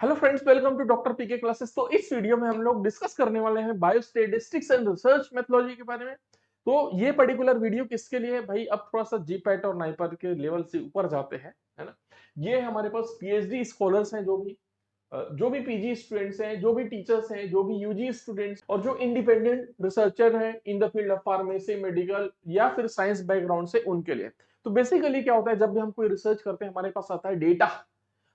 Hello friends, welcome to doctor PK classes. तो इस video में हम लोग डिस्कस करने वाले हैं बायोस्टैटिस्टिक्स एंड रिसर्च मेथोडोलॉजी के बारे में। तो ये पर्टिकुलर वीडियो किसके लिए है भाई? अब थोड़ा सा जीपैट और नाइपर के लेवल से ऊपर जाते हैं, है ना। ये हमारे पास पीएचडी स्कॉलर्स हैं, जो भी पीजी स्टूडेंट्स हैं, जो भी टीचर्स हैं, जो भी यूजी स्टूडेंट्स और जो इंडिपेंडेंट रिसर्चर हैं in the field of pharmacy, medical या फिर साइंस बैकग्राउंड से, उनके लिए। तो बेसिकली क्या होता है, जब भी हम कोई रिसर्च करते हैं हमारे पास आता है डेटा।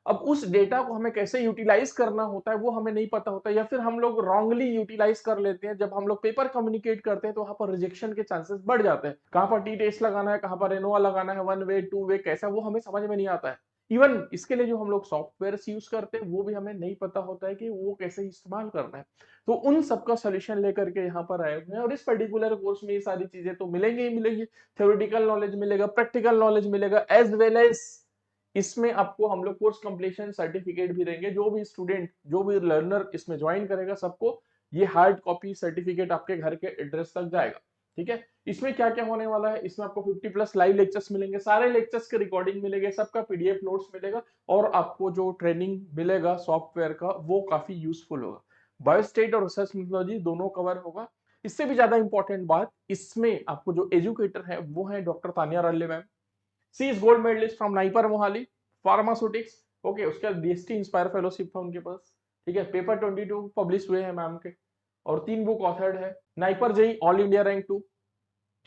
अब उस डेटा को हमें कैसे यूटिलाइज करना होता है वो हमें नहीं पता होता है, या फिर हम लोग रॉन्गली यूटिलाइज कर लेते हैं। जब हम लोग पेपर कम्युनिकेट करते हैं तो वहां पर रिजेक्शन के चांसेस बढ़ जाते हैं। कहां पर टी टेस्ट लगाना है, कहां पर एनोवा लगाना है, वन वे टू वे कैसा, वो हमें समझ में नहीं आता है। इवन इसके लिए जो हम लोग सॉफ्टवेयर यूज करते हैं वो भी हमें नहीं पता होता है कि वो कैसे इस्तेमाल करना है। तो उन सबका सोल्यूशन लेकर के यहाँ पर आए हुए हैं, और इस पर्टिकुलर कोर्स में ये सारी चीजें तो मिलेंगी ही मिलेंगी। थ्योरेटिकल नॉलेज मिलेगा, प्रैक्टिकल नॉलेज मिलेगा, एज वेल एज इसमें आपको हम लोग कोर्स कंप्लीशन सर्टिफिकेट भी देंगे। जो भी स्टूडेंट, जो भी लर्नर इसमें ज्वाइन करेगा, सबको ये हार्ड कॉपी सर्टिफिकेट आपके घर के एड्रेस तक जाएगा। ठीक है। इसमें क्या क्या होने वाला है, इसमें आपको 50+ लाइव लेक्चर्स मिलेंगे, सारे लेक्चर्स के रिकॉर्डिंग मिलेंगे, सबका पीडीएफ नोट्स मिलेगा, और आपको जो ट्रेनिंग मिलेगा सॉफ्टवेयर का वो काफी यूजफुल होगा। बायोस्टेट और रिसर्च मेथोडोलॉजी दोनों कवर होगा। इससे भी ज्यादा इंपॉर्टेंट बात, इसमें आपको जो एजुकेटर है वो है doctor Tania Ralle ma'am. She is gold medallist from NIPER Mohali pharmaceutics. Okay, उसके बाद डीएसटी इंस्पायर फेलोशिप था उनके पास। ठीक है, पेपर 22 पब्लिश हुए हैं मैम के, और 3 बुक ऑथर्ड है। NIPER JEE all India rank 2,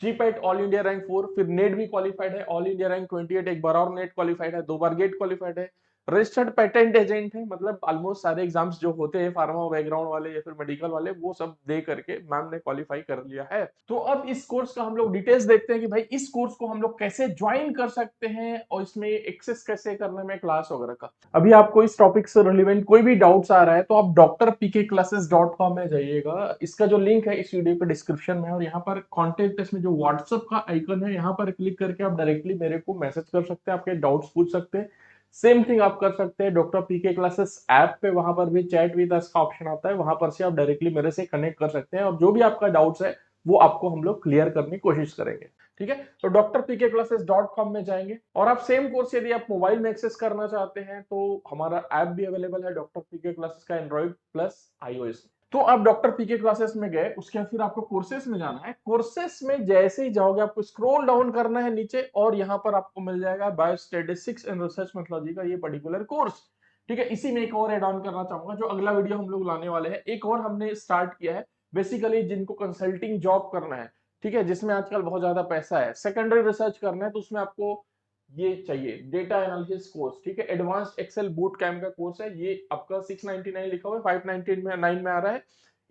GPAT all India rank 4, फिर नेट भी क्वालिफाइड है, ऑल इंडिया रैंक 28, एक बार और नेट क्वालिफाइड है, 2 बार गेट क्वालिफाइड है। रजिस्टर्ड पेटेंट एजेंट है, मतलब ऑलमोस्ट सारे एग्जाम्स जो होते हैं फार्मा बैकग्राउंड वाले या फिर मेडिकल वाले, वो सब दे करके मैम ने क्वालिफाई कर लिया है। तो अब इस कोर्स का हम लोग डिटेल्स देखते हैं कि भाई इस कोर्स को हम लोग कैसे ज्वाइन कर सकते हैं, और इसमें एक्सेस कैसे करने में क्लास वगैरह का। अभी आपको इस टॉपिक से रिलेवेंट कोई भी डाउट्स आ रहा है तो आप drpkclasses.com में जाइएगा। इसका जो लिंक है इस वीडियो के डिस्क्रिप्शन में है, और यहाँ पर कॉन्टेक्ट इसमें जो व्हाट्सएप का आइकन है यहाँ पर क्लिक करके आप डायरेक्टली मेरे को मैसेज कर सकते हैं, आपके डाउट्स पूछ सकते हैं। सेम थिंग आप कर सकते हैं डॉक्टर पीके क्लासेस ऐप पे, वहां पर भी चैट विद अस का ऑप्शन आता है, वहां पर से आप डायरेक्टली मेरे से कनेक्ट कर सकते हैं, और जो भी आपका डाउट्स है वो आपको हम लोग क्लियर करने की कोशिश करेंगे। ठीक है। तो drpkclasses.com में जाएंगे, और आप सेम कोर्स यदि आप मोबाइल में एक्सेस करना चाहते हैं तो हमारा ऐप भी अवेलेबल है डॉक्टर पीके क्लासेस का, एंड्रॉइड प्लस आईओएस। तो आप डॉक्टर पीके क्लासेस में गए, उसके बाद फिर आपको कोर्सेस में जाना है। कोर्सेस में जैसे ही जाओगे आपको स्क्रॉल डाउन करना है नीचे, और यहाँ पर आपको मिल जाएगा बायोस्टैटिस्टिक्स एंड रिसर्च मेथोडोलॉजी का ये पर्टिकुलर कोर्स। ठीक है। इसी में एक और एड ऑन करना चाहूंगा, जो अगला वीडियो हम लोग लाने वाले हैं, एक और हमने स्टार्ट किया है। बेसिकली जिनको कंसल्टिंग जॉब करना है, ठीक है, जिसमें आजकल बहुत ज्यादा पैसा है, सेकेंडरी रिसर्च करना है, तो उसमें आपको ये चाहिए डेटा एनालिसिस कोर्स। ठीक है, एडवांस्ड एक्सेल बूट कैम्प का कोर्स है। ये आपका 699 लिखा हुआ है, 599 में आ रहा है।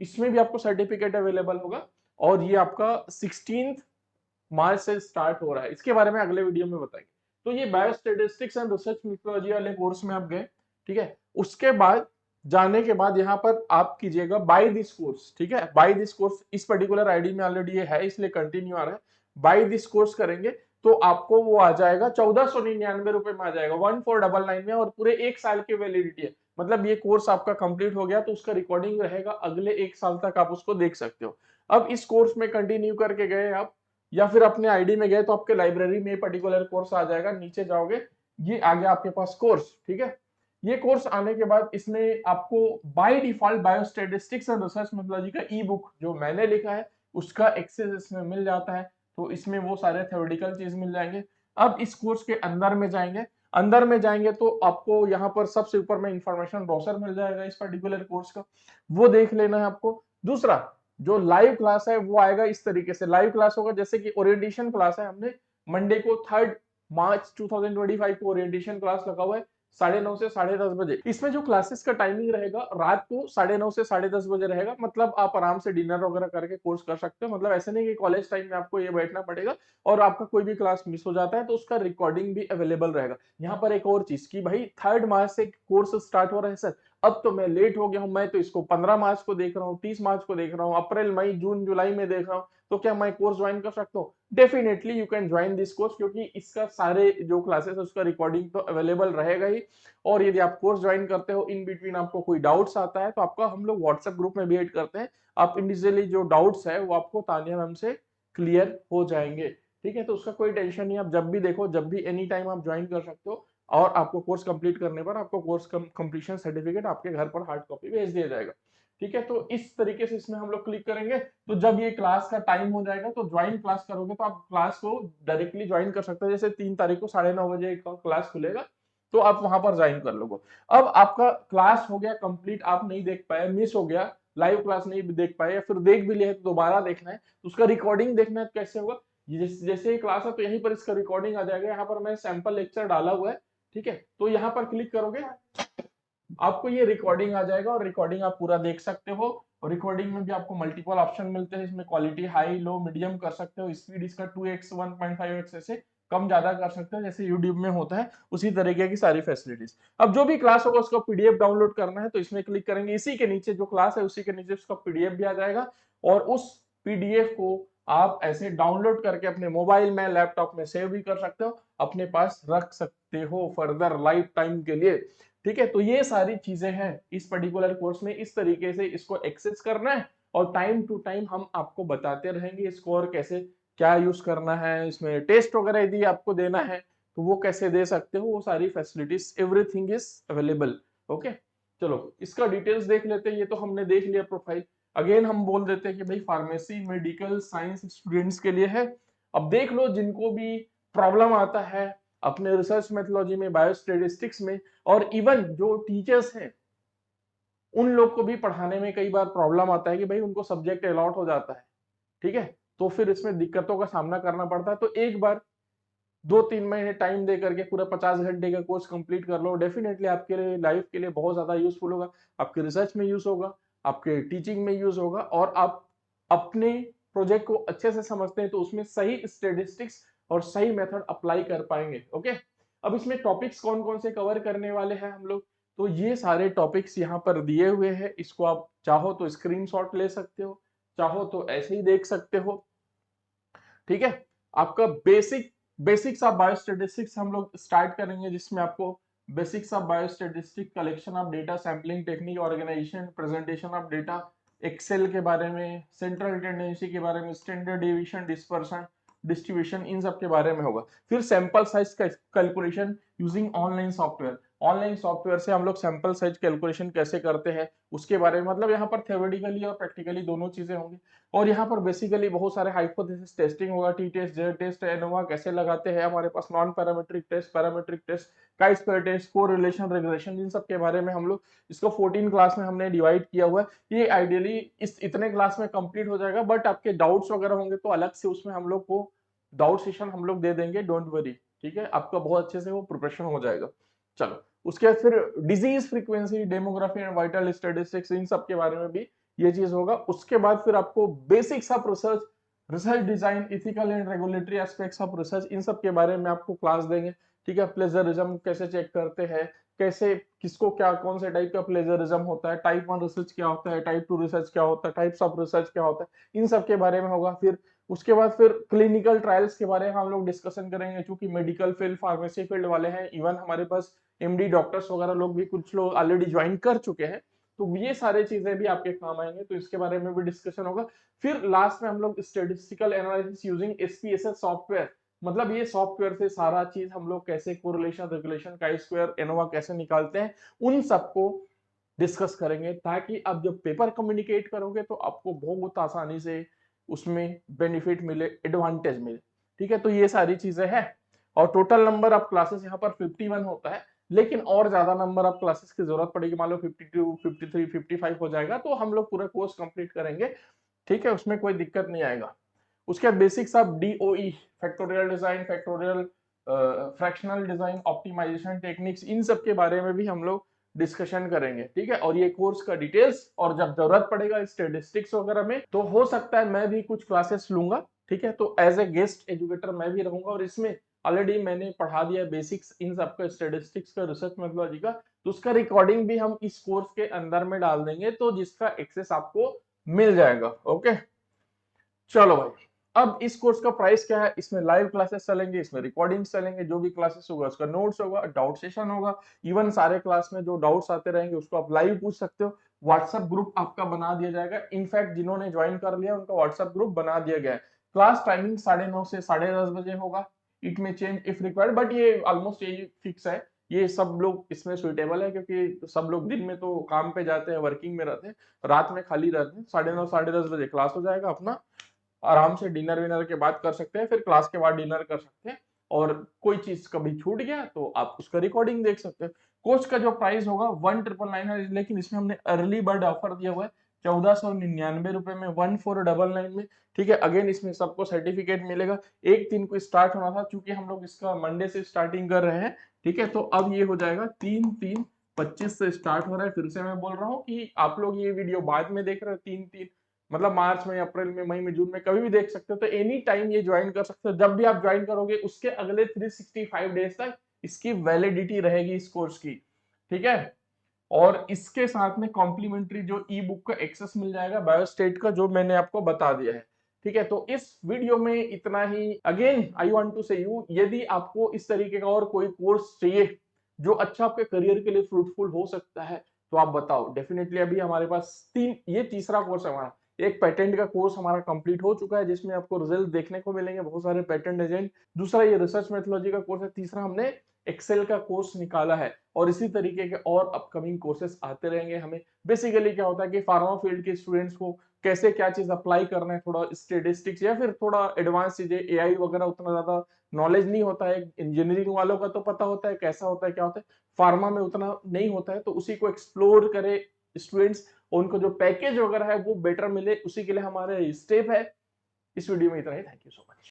इसमें भी आपको सर्टिफिकेट अवेलेबल होगा, और ये आपका 16 मार्च से स्टार्ट हो रहा है। इसके बारे में अगले वीडियो में बताएंगे। तो ये बायोस्टैटिस्टिक्स एंड रिसर्च मेथोडोलॉजी वाले कोर्स में आप गए। ठीक है। उसके बाद जाने के बाद यहाँ पर आप कीजिएगा बाय दिस कोर्स। ठीक है, बाय दिस कोर्स इस पर्टिकुलर आईडी में ऑलरेडी ये है, इसलिए कंटिन्यू आ रहा है। बाय दिस कोर्स करेंगे तो आपको वो आ जाएगा 1499 रुपए में आ जाएगा, 1499 में, और पूरे 1 साल की वैलिडिटी है। मतलब ये कोर्स आपका कंप्लीट हो गया तो उसका रिकॉर्डिंग रहेगा, अगले 1 साल तक आप उसको देख सकते हो। अब इस कोर्स में कंटिन्यू करके गए आप, या फिर अपने आईडी में गए, तो आपके लाइब्रेरी में पर्टिकुलर कोर्स आ जाएगा। नीचे जाओगे, ये आ गया आपके पास कोर्स। ठीक है। ये कोर्स आने के बाद इसमें आपको by default biostatistics and research methodology का ई बुक जो मैंने लिखा है उसका एक्सेस इसमें मिल जाता है। तो इसमें वो सारे थ्योरेटिकल चीज मिल जाएंगे। अब इस कोर्स के अंदर में जाएंगे, अंदर में जाएंगे तो आपको यहाँ पर सबसे ऊपर में इंफॉर्मेशन ब्रोशर मिल जाएगा इस पर्टिकुलर कोर्स का, वो देख लेना है आपको। दूसरा, जो लाइव क्लास है वो आएगा इस तरीके से। लाइव क्लास होगा जैसे कि ओरिएंटेशन क्लास है, हमने मंडे को 3 मार्च 2025 को ओरिएंटेशन क्लास लगा हुआ है 9:30 से 10:30 बजे। इसमें जो क्लासेस का टाइमिंग रहेगा रात को 9:30 से 10:30 बजे रहेगा। मतलब आप आराम से डिनर वगैरह करके कोर्स कर सकते हो। मतलब ऐसे नहीं कि कॉलेज टाइम में आपको ये बैठना पड़ेगा, और आपका कोई भी क्लास मिस हो जाता है तो उसका रिकॉर्डिंग भी अवेलेबल रहेगा। यहाँ पर एक और चीज की भाई, 3 मार्च से कोर्स स्टार्ट हो रहा है सर, अब तो मैं लेट हो गया हूं, मैं तो इसको 15 मार्च को देख रहा हूँ, 30 मार्च को देख रहा हूँ, अप्रैल मई जून जुलाई में देख रहा हूँ, तो क्या मैं कोर्स ज्वाइन कर सकता हूँ? Definitely you can join this course, क्योंकि इसका सारे जो क्लासेस है उसका रिकॉर्डिंग तो अवेलेबल रहेगा ही। और यदि आप कोर्स ज्वाइन करते हो, इन बिटवीन आपको कोई डाउट्स आता है तो आपका हम लोग व्हाट्सएप ग्रुप में भी ऐड करते हैं। आप इंडिविजुअली जो डाउट्स है वो आपको तानिया मैम से क्लियर हो जाएंगे। ठीक है, तो उसका कोई टेंशन नहीं, आप जब भी देखो, जब भी एनी टाइम आप ज्वाइन कर सकते हो। और आपको कोर्स कंप्लीट करने पर आपको कोर्स कंप्लीशन सर्टिफिकेट आपके घर पर हार्ड कॉपी भेज दिया जाएगा। ठीक है, तो इस तरीके से इसमें हम लोग क्लिक करेंगे। तो जब ये क्लास का टाइम हो जाएगा तो ज्वाइन क्लास करोगे तो आप क्लास को डायरेक्टली ज्वाइन कर सकते हो। जैसे 3 तारीख को 9:30 बजे का क्लास खुलेगा तो आप वहां पर ज्वाइन कर लोगे। अब आपका क्लास हो गया कंप्लीट, आप नहीं देख पाए, मिस हो गया, लाइव क्लास नहीं देख पाए, या फिर देख भी लिया है तो दोबारा देखना है, तो उसका रिकॉर्डिंग देखना है तो कैसे होगा। जैसे ही क्लास है तो यहीं पर इसका रिकॉर्डिंग आ जाएगा। यहाँ पर मैं सैंपल लेक्चर डाला हुआ है, ठीक है, तो यहाँ पर क्लिक करोगे आपको ये रिकॉर्डिंग आ जाएगा और रिकॉर्डिंग आप पूरा देख सकते हो। और रिकॉर्डिंग में भी आपको मल्टीपल ऑप्शन मिलते हैं, इसमें क्वालिटी हाई लो मीडियम कर सकते हो, स्पीड इसका 2x 1.5x ऐसे कम ज्यादा कर सकते हो, जैसे यूट्यूब में होता है उसी तरीके की सारी फैसिलिटीज। अब जो भी क्लास होगा उसका पीडीएफ डाउनलोड करना है तो इसमें क्लिक करेंगे, इसी के नीचे जो क्लास है उसी के नीचे उसका पीडीएफ भी आ जाएगा। और उस पीडीएफ को आप ऐसे डाउनलोड करके अपने मोबाइल में लैपटॉप में सेव भी कर सकते हो, अपने पास रख सकते हो फर्दर लाइफ टाइम के लिए। ठीक है, तो ये सारी चीजें हैं इस पर्टिकुलर कोर्स में, इस तरीके से इसको एक्सेस करना है और टाइम टू टाइम हम आपको बताते रहेंगे इसको और कैसे क्या यूज करना है। इसमें टेस्ट वगैरह यदि आपको देना है तो वो कैसे दे सकते हो, वो सारी facilities everything is available. Okay, चलो इसका डिटेल्स देख लेते हैं। ये तो हमने देख लिया प्रोफाइल। अगेन हम बोल देते हैं कि भाई फार्मेसी मेडिकल साइंस स्टूडेंट्स के लिए है। अब देख लो जिनको भी प्रॉब्लम आता है अपने रिसर्च मेथोलॉजी में, बायोस्टेटिस्टिक्स में, और इवन जो टीचर्स हैं उन लोग को भी पढ़ाने में कई बार प्रॉब्लम आता है कि भाई उनको सब्जेक्ट अलॉट हो जाता है, ठीक है, तो फिर इसमें दिक्कतों का सामना करना पड़ता है। तो एक बार 2-3 महीने टाइम दे करके पूरा 50 घंटे का कोर्स कंप्लीट कर लो, डेफिनेटली आपके लिए लाइफ के लिए बहुत ज्यादा यूजफुल होगा। आपके रिसर्च में यूज होगा, आपके टीचिंग में यूज होगा, और आप अपने प्रोजेक्ट को अच्छे से समझते हैं तो उसमें सही स्टेटिस्टिक्स और सही मेथड अप्लाई कर पाएंगे। ओके, अब इसमें टॉपिक्स कौन कौन से कवर करने वाले हैं हम लोग, तो ये सारे टॉपिक्स यहाँ पर दिए हुए हैं। इसको आप चाहो तो स्क्रीनशॉट ले सकते हो, चाहो तो ऐसे ही देख सकते हो। ठीक है, आपका बेसिक्स ऑफ बायोस्टेटिस्टिक्स हम लोग स्टार्ट करेंगे, जिसमें आपको basics of biostatistic, collection of data, sampling technique, organisation, presentation of data, Excel के बारे में, सेंट्रल टेंडेंसी के बारे में, स्टैंडर्ड डेविएशन, डिस्पर्सन, डिस्ट्रीब्यूशन, इन सब के बारे में होगा। फिर sample size calculation using online software, online software से हम लोग सैंपल साइज कैलकुलेशन कैसे करते हैं उसके बारे में, मतलब यहाँ पर थ्योरेटिकली और प्रैक्टिकली दोनों चीजें होंगी। और यहाँ पर बेसिकली बहुत सारे हाइपोथेसिस टेस्टिंग होगा, T test, Z test, ANOVA कैसे लगाते हैं, हमारे पास non parametric test, parametric test, chi square test, correlation, regression, इन सब के बारे में हम लोग इसको 14 क्लास में हमने डिवाइड किया हुआ है। ये आइडियली इस इतने क्लास में कंप्लीट हो जाएगा, बट आपके डाउट्स वगैरह होंगे तो अलग से उसमें हम लोग को डाउट सेशन हम लोग दे देंगे, डोंट वरी। ठीक है, आपका बहुत अच्छे से वो प्रिपरेशन हो जाएगा। चलो उसके बाद फिर disease frequency, demography and vital statistics, इन सब के बारे में भी ये चीज होगा। उसके बाद फिर आपको basics of research, research design, ethical and regulatory aspects of research, इन सब के बारे में आपको क्लास देंगे। ठीक है, प्लेजरिज्म कैसे चेक करते हैं, कैसे किसको क्या कौन से टाइप का प्लेजरिज्म होता है, टाइप 1 रिसर्च क्या होता है, टाइप 2 रिसर्च क्या होता है, टाइप्स ऑफ रिसर्च क्या होता है, इन सब के बारे में होगा। फिर उसके बाद फिर क्लिनिकल ट्रायल्स के बारे में हम लोग डिस्कशन करेंगे, क्योंकि मेडिकल फील्ड, फार्मेसी फील्ड वाले हैं, इवन हमारे पास एमडी डॉक्टर्स वगैरह लोग भी कुछ लोग ऑलरेडी ज्वाइन कर चुके हैं, तो ये सारी चीजें भी आपके काम आएंगे, तो इसके बारे में भी डिस्कशन होगा। फिर लास्ट में हम लोग statistical analysis using SPSS software, मतलब ये सॉफ्टवेयर से सारा चीज हम लोग कैसे correlation, regulation, chi square, ANOVA कैसे निकालते हैं, उन सबको डिस्कस करेंगे, ताकि आप जब पेपर कम्युनिकेट करोगे तो आपको बहुत आसानी से उसमें बेनिफिट मिले, एडवांटेज मिले। ठीक है, तो ये सारी चीजें हैं। और टोटल नंबर ऑफ क्लासेस यहाँ पर 51 होता है, लेकिन और ज्यादा नंबर ऑफ क्लासेस की जरूरत पड़ेगी, मान लो 52, 53, 55 हो जाएगा तो हम लोग पूरा कोर्स कंप्लीट करेंगे। ठीक है, उसमें कोई दिक्कत नहीं आएगा। उसके बाद basics of DOE, factorial design, factorial fractional design, optimisation techniques, इन सब के बारे में भी हम लोग डिस्कशन करेंगे। ठीक है, और ये कोर्स का डिटेल्स, और जब जरूरत पड़ेगा स्टेटिस्टिक्स वगैरह में तो हो सकता है मैं भी कुछ क्लासेस लूंगा। ठीक है, तो एज ए गेस्ट एजुकेटर मैं भी रहूंगा, और इसमें ऑलरेडी मैंने पढ़ा दिया बेसिक्स इन सबका, स्टेटिस्टिक्स का, रिसर्च मेथोलॉजी का, तो उसका रिकॉर्डिंग भी हम इस कोर्स के अंदर में डाल देंगे, तो जिसका एक्सेस आपको मिल जाएगा। ओके, चलो भाई, अब इस कोर्स का प्राइस क्या है, इसमें लाइव क्लासेस चलेंगे, इसमें रिकॉर्डिंग्स चलेंगे, जो भी क्लासेस होगा उसका नोट्स होगा, डाउट सेशन होगा, इवन सारे क्लास में जो डाउट्स आते रहेंगे उसको आप लाइव पूछ सकते हो। व्हाट्सएप ग्रुप आपका बना दिया जाएगा, इनफैक्ट जिन्होंने ज्वाइन कर लिया उनका व्हाट्सएप ग्रुप बना दिया गया है। क्लास टाइमिंग 9:30 से 10:30 बजे होगा, इट में चेंज इफ रिक्वायर्ड, बट ये ऑलमोस्ट यही फिक्स है ये सब लोग इसमें सुइटेबल है, क्योंकि सब लोग दिन में तो काम पे जाते हैं, वर्किंग में रहते हैं, रात में खाली रहते हैं। 9:30 10:30 बजे क्लास हो जाएगा, अपना आराम से डिनर विनर के बाद कर सकते हैं, फिर क्लास के बाद डिनर कर सकते हैं। और कोई चीज कभी छूट गया तो आप उसका रिकॉर्डिंग देख सकते हैं। कोर्स का जो प्राइस होगा 1999 है, लेकिन इसमें हमने अर्ली बर्ड ऑफर दिया हुआ है 1499 रुपए में, 1499 में। ठीक है, अगेन इसमें सबको सर्टिफिकेट मिलेगा। 1/3 को स्टार्ट होना था, चूंकि हम लोग इसका मंडे से स्टार्टिंग कर रहे हैं। ठीक है, तो अब ये हो जाएगा 3/3/25 से स्टार्ट हो रहा है। फिर से मैं बोल रहा हूँ कि आप लोग ये वीडियो बाद में देख रहे हो, 3/3 मतलब मार्च में, अप्रैल में, मई में, जून में, कभी भी देख सकते हो। तो एनी टाइम ये ज्वाइन कर सकते हो। जब भी आप ज्वाइन करोगे उसके अगले 365 डेज तक इसकी वैलिडिटी रहेगी इस कोर्स की। ठीक है, और इसके साथ में कॉम्प्लीमेंट्री जो ई बुक का एक्सेस मिल जाएगा बायोस्टेट का, जो मैंने आपको बता दिया है। ठीक है, तो इस वीडियो में इतना ही। अगेन आई वांट टू से यू, यदि आपको इस तरीके का और कोई कोर्स चाहिए जो अच्छा आपके करियर के लिए फ्रूटफुल हो सकता है, तो आप बताओ। डेफिनेटली अभी हमारे पास ये तीसरा कोर्स है हमारा। एक पेटेंट का कोर्स हमारा कंप्लीट हो चुका है, जिसमें आपको रिजल्ट देखने को मिलेंगे, बहुत सारे पेटेंट एजेंट। दूसरा ये रिसर्च मेथोलॉजी का कोर्स है। तीसरा हमने एक्सेल का कोर्स निकाला है, और इसी तरीके के और अपकमिंग कोर्सेस आते रहेंगे। हमें बेसिकली क्या होता है कि फार्मा फील्ड के स्टूडेंट्स को कैसे क्या चीज अप्लाई करना है, थोड़ा स्टेटिस्टिक्स या फिर थोड़ा एडवांस चीजें, एआई वगैरह उतना ज्यादा नॉलेज नहीं होता है। इंजीनियरिंग वालों का तो पता होता है कैसा होता है क्या होता है, फार्मा में उतना नहीं होता है। तो उसी को एक्सप्लोर करे स्टूडेंट्स, उनको जो पैकेज वगैरह है वो बेटर मिले, उसी के लिए हमारे स्टेप है। इस वीडियो में इतना ही। Thank you so much.